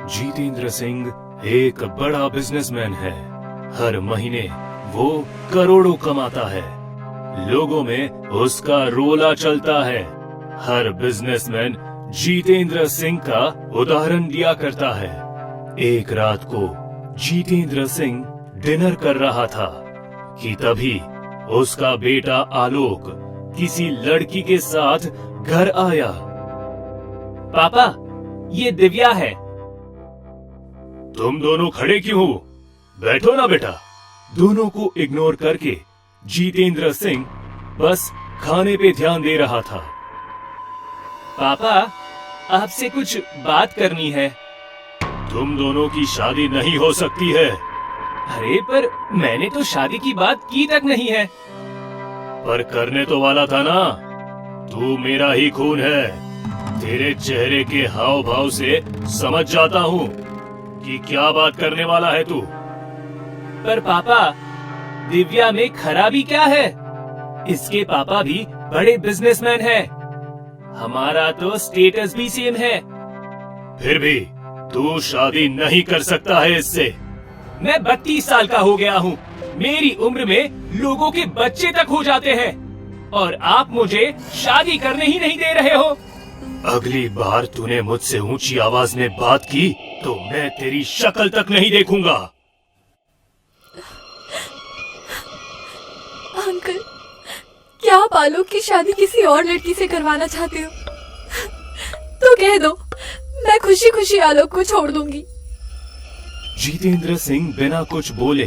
जितेंद्र सिंह एक बड़ा बिजनेसमैन है। हर महीने वो करोड़ों कमाता है। लोगों में उसका रोला चलता है। हर बिजनेसमैन जितेंद्र सिंह का उदाहरण दिया करता है। एक रात को जितेंद्र सिंह डिनर कर रहा था कि तभी उसका बेटा आलोक किसी लड़की के साथ घर आया। पापा, ये दिव्या है। तुम दोनों खड़े क्यों हो? बैठो ना बेटा। दोनों को इग्नोर करके जितेंद्र सिंह बस खाने पे ध्यान दे रहा था। पापा, आपसे कुछ बात करनी है। तुम दोनों की शादी नहीं हो सकती है। अरे पर मैंने तो शादी की बात की तक नहीं है। पर करने तो वाला था ना। तू मेरा ही खून है। तेरे चेहरे के हाव भाव से समझ जाता हूँ कि क्या बात करने वाला है तू। पर पापा, दिव्या में खराबी क्या है? इसके पापा भी बड़े बिजनेसमैन हैं। हमारा तो स्टेटस भी सेम है। फिर भी तू शादी नहीं कर सकता है इससे। मैं 32 साल का हो गया हूँ। मेरी उम्र में लोगों के बच्चे तक हो जाते हैं और आप मुझे शादी करने ही नहीं दे रहे हो। अगली बार तूने मुझसे ऊंची आवाज में बात की तो मैं तेरी शक्ल तक नहीं देखूंगा। अंकल, क्या आप आलोक की शादी किसी और लड़की से करवाना चाहते हो? तो कह दो, मैं खुशी खुशी आलोक को छोड़ दूंगी। जितेंद्र सिंह बिना कुछ बोले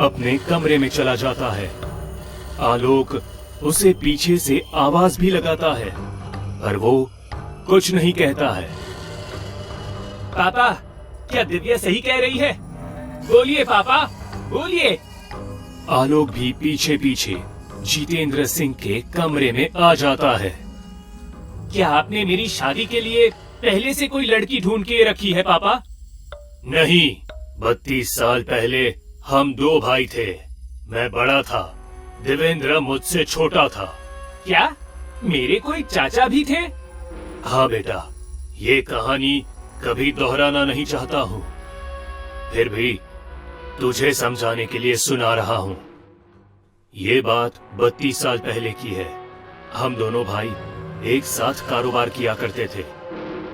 अपने कमरे में चला जाता है। आलोक उसे पीछे से आवाज भी लगाता है पर वो कुछ नहीं कहता है। पापा, क्या दिव्या सही कह रही है? बोलिए पापा, बोलिए। आलोक भी पीछे पीछे जितेंद्र सिंह के कमरे में आ जाता है। क्या आपने मेरी शादी के लिए पहले से कोई लड़की ढूंढ के रखी है पापा? नहीं, 32 साल पहले हम 2 भाई थे। मैं बड़ा था, देवेंद्र मुझसे छोटा था। क्या मेरे कोई चाचा भी थे? हाँ बेटा, ये कहानी कभी दोहराना नहीं चाहता हूँ। फिर भी तुझे समझाने के लिए सुना रहा हूँ। ये बात 32 साल पहले की है। हम दोनों भाई एक साथ कारोबार किया करते थे।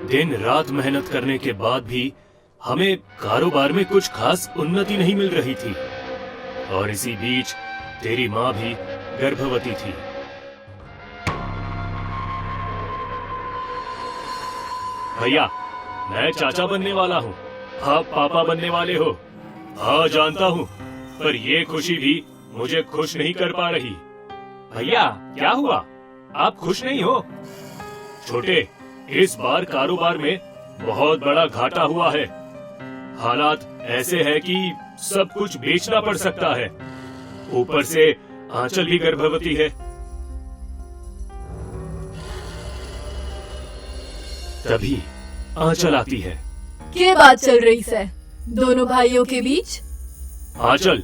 दिन रात मेहनत करने के बाद भी हमें कारोबार में कुछ खास उन्नति नहीं मिल रही थी और इसी बीच तेरी माँ भी गर्भवती थी। भैया, मैं चाचा बनने वाला हूँ। आप पापा बनने वाले हो। हाँ जानता हूँ, पर ये खुशी भी मुझे खुश नहीं कर पा रही। भैया, क्या हुआ? आप खुश नहीं हो? छोटे, इस बार कारोबार में बहुत बड़ा घाटा हुआ है। हालात ऐसे हैं कि सब कुछ बेचना पड़ सकता है। ऊपर से आंचल भी गर्भवती है। तभी आंचल आती है। क्या बात चल रही है दोनों भाइयों के बीच? आंचल,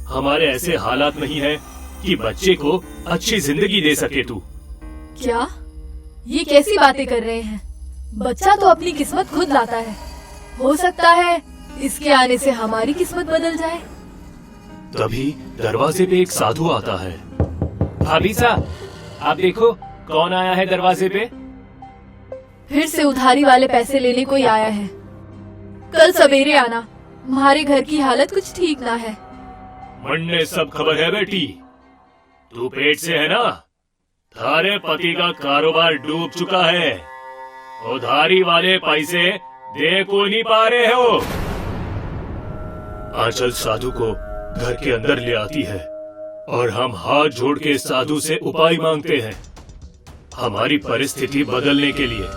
हमारे ऐसे हालात नहीं है कि बच्चे को अच्छी जिंदगी दे सके तू। क्या ये कैसी बातें कर रहे हैं? बच्चा तो अपनी किस्मत खुद लाता है। हो सकता है इसके आने से हमारी किस्मत बदल जाए। तभी दरवाजे पे एक साधु आता है। भाभी साहब, आप देखो कौन आया है दरवाजे पे। फिर से उधारी वाले पैसे लेने कोई आया है। कल सवेरे आना, हमारे घर की हालत कुछ ठीक ना है। मन्ने सब खबर है बेटी। तू पेट से है ना? थारे पति का कारोबार डूब चुका है। उधारी वाले पैसे दे को नहीं पा रहे हो। आंचल साधु को घर के अंदर ले आती है और हम हाथ जोड़ के साधु से उपाय मांगते हैं हमारी परिस्थिति बदलने के लिए।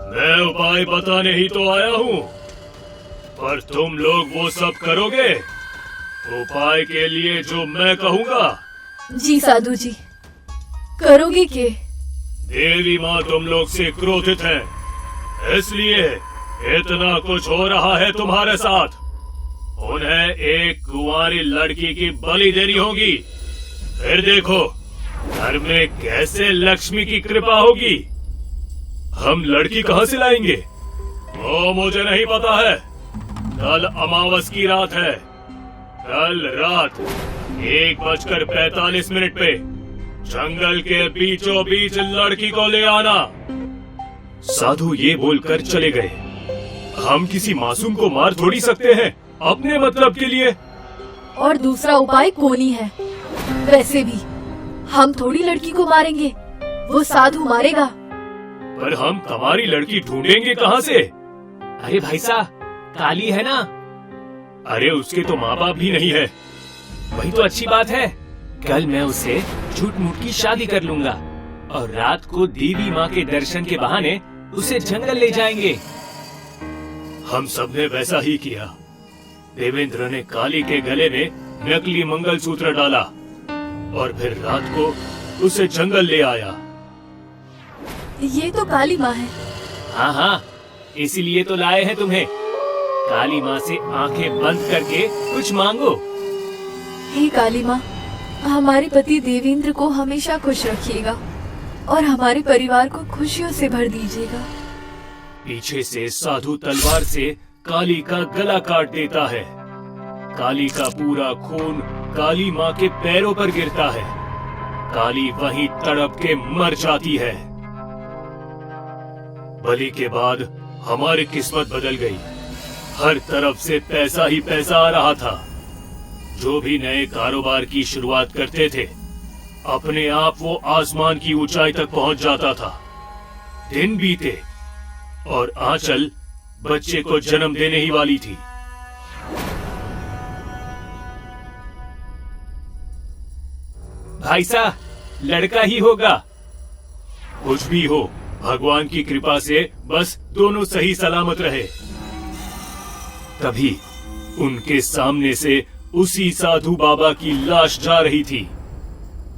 मैं उपाय बताने ही तो आया हूँ, पर तुम लोग वो सब करोगे उपाय के लिए जो मैं कहूँगा? जी साधु जी, करोगे के? देवी माँ तुम लोग से क्रोधित है, इसलिए इतना कुछ हो रहा है तुम्हारे साथ। उन्हें एक कुंवारी लड़की की बलि देनी होगी। फिर देखो घर में कैसे लक्ष्मी की कृपा होगी। हम लड़की कहाँ से लाएंगे? ओ मुझे नहीं पता है। कल अमावस की रात है। कल रात 1:45 पे जंगल के बीचों बीच लड़की को ले आना। साधु ये बोलकर चले गए। हम किसी मासूम को मार थोड़ी सकते हैं अपने मतलब के लिए। और दूसरा उपाय कोनी है। वैसे भी हम थोड़ी लड़की को मारेंगे, वो साधु मारेगा। पर हम तुम्हारी लड़की ढूंढेंगे कहाँ से? अरे भाई साहब, काली है ना। अरे उसके तो माँ बाप भी नहीं है। वही तो अच्छी बात है। कल मैं उसे झूठ मूठ की शादी कर लूंगा और रात को देवी माँ के दर्शन के बहाने उसे जंगल ले जाएंगे। हम सबने वैसा ही किया। देवेंद्र ने काली के गले में नकली मंगलसूत्र डाला और फिर रात को उसे जंगल ले आया। ये तो काली माँ है। हाँ हाँ, इसीलिए तो लाए हैं तुम्हें। काली माँ से आंखें बंद करके कुछ मांगो। हे काली माँ, हमारे पति देवेंद्र को हमेशा खुश रखिएगा और हमारे परिवार को खुशियों से भर दीजिएगा। पीछे से साधु तलवार से काली का गला काट देता है। काली का पूरा खून काली माँ के पैरों पर गिरता है। काली वहीं तड़प के मर जाती है। बलि के बाद हमारी किस्मत बदल गई। हर तरफ से पैसा ही पैसा आ रहा था। जो भी नए कारोबार की शुरुआत करते थे, अपने आप वो आसमान की ऊंचाई तक पहुंच जाता था। दिन बीते और आंचल बच्चे को जन्म देने ही वाली थी। भाई साहब, लड़का ही होगा। कुछ भी हो, भगवान की कृपा से बस दोनों सही सलामत रहे। तभी उनके सामने से उसी साधु बाबा की लाश जा रही थी।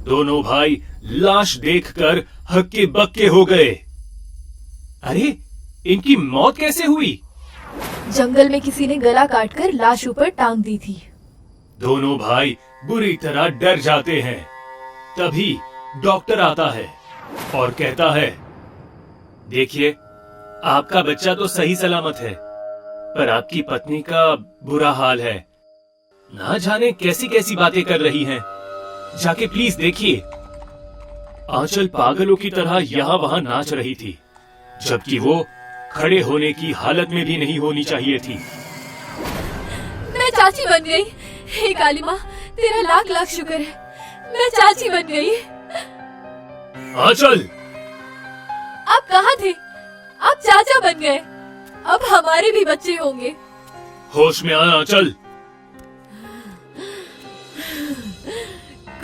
दोनों भाई लाश देखकर हक्के बक्के हो गए। अरे, इनकी मौत कैसे हुई? जंगल में किसी ने गला काटकर लाश ऊपर टांग दी थी। दोनों भाई बुरी तरह डर जाते हैं। तभी डॉक्टर आता है और कहता है, देखिए, आपका बच्चा तो सही सलामत है, पर आपकी पत्नी का बुरा हाल है। ना जाने कैसी कैसी बातें कर रही हैं। जाके प्लीज देखिए। आंचल पागलों की तरह यहाँ वहाँ नाच रही थी, जबकि वो खड़े होने की हालत में भी नहीं होनी चाहिए थी। मैं चाची बन गई। हे काली माँ, तेरा लाख लाख शुक्र है, मैं चाची बन गई। आंचल, आप कहाँ थे? आप चाचा बन गए। अब हमारे भी बच्चे होंगे। होश में आ आंचल।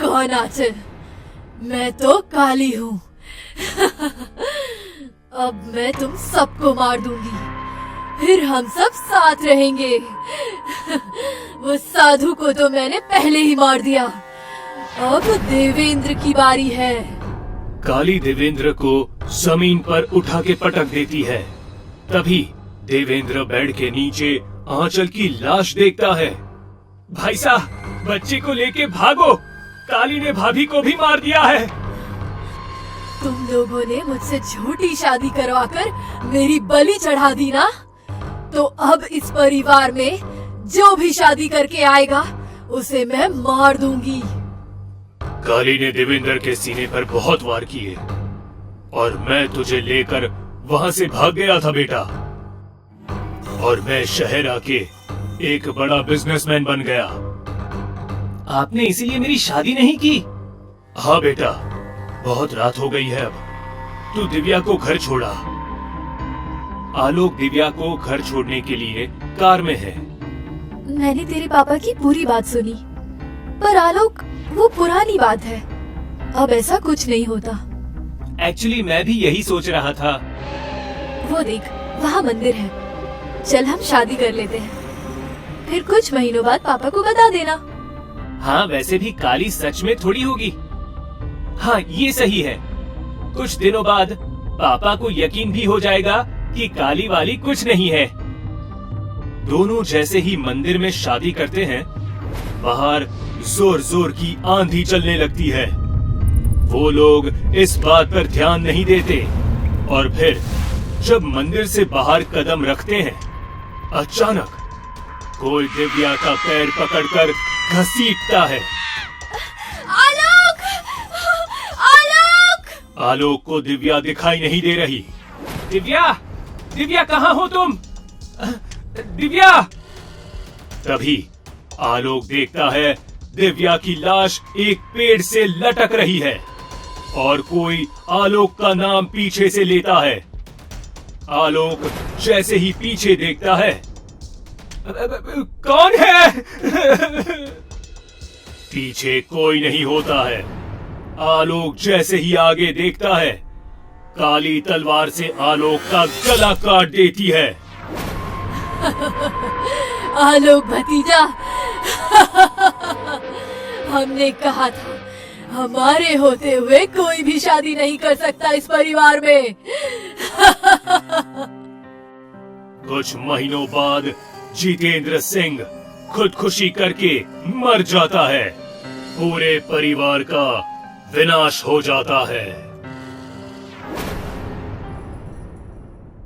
कौन आंचल? मैं तो काली हूँ। अब मैं तुम सबको मार दूंगी, फिर हम सब साथ रहेंगे। वो साधु को तो मैंने पहले ही मार दिया। अब देवेंद्र की बारी है। काली देवेंद्र को जमीन पर उठा के पटक देती है। तभी देवेंद्र बेड के नीचे आंचल की लाश देखता है। भाई साहब, बच्चे को लेके भागो। काली ने भाभी को भी मार दिया है। तुम लोगों ने मुझसे झूठी शादी करवाकर मेरी बलि चढ़ा दी ना, तो अब इस परिवार में जो भी शादी करके आएगा उसे मैं मार दूंगी। काली ने देवेंद्र के सीने पर बहुत वार किए और मैं तुझे लेकर वहाँ से भाग गया था बेटा। और मैं शहर आके एक बड़ा बिजनेसमैन बन गया। आपने इसीलिए मेरी शादी नहीं की? हाँ बेटा, बहुत रात हो गई है। अब तू दिव्या को घर छोड़ा। आलोक दिव्या को घर छोड़ने के लिए कार में है। मैंने तेरे पापा की पूरी बात सुनी, पर आलोक, वो पुरानी बात है। अब ऐसा कुछ नहीं होता। एक्चुअली मैं भी यही सोच रहा था। वो देख, वहाँ मंदिर है। चल हम शादी कर लेते हैं, फिर कुछ महीनों बाद पापा को बता देना। हाँ, वैसे भी काली सच में थोड़ी होगी। हाँ, ये सही है। कुछ दिनों बाद पापा को यकीन भी हो जाएगा कि काली वाली कुछ नहीं है। दोनों जैसे ही मंदिर में शादी करते हैं, बाहर जोर जोर की आंधी चलने लगती है। वो लोग इस बात पर ध्यान नहीं देते और फिर जब मंदिर से बाहर कदम रखते हैं, अचानक कोई दिव्या का पैर पकड़कर घसीटता है। आलोक! आलोक! आलोक को दिव्या दिखाई नहीं दे रही। दिव्या, दिव्या कहाँ हो तुम? दिव्या! तभी आलोक देखता है दिव्या की लाश एक पेड़ से लटक रही है और कोई आलोक का नाम पीछे से लेता है। आलोक जैसे ही पीछे देखता है, कौन है? पीछे कोई नहीं होता है। आलोक जैसे ही आगे देखता है, काली तलवार से आलोक का गला काट देती है। आलोक भतीजा, हमने कहा था हमारे होते हुए कोई भी शादी नहीं कर सकता इस परिवार में। कुछ महीनों बाद जितेंद्र सिंह खुदकुशी करके मर जाता है। पूरे परिवार का विनाश हो जाता है।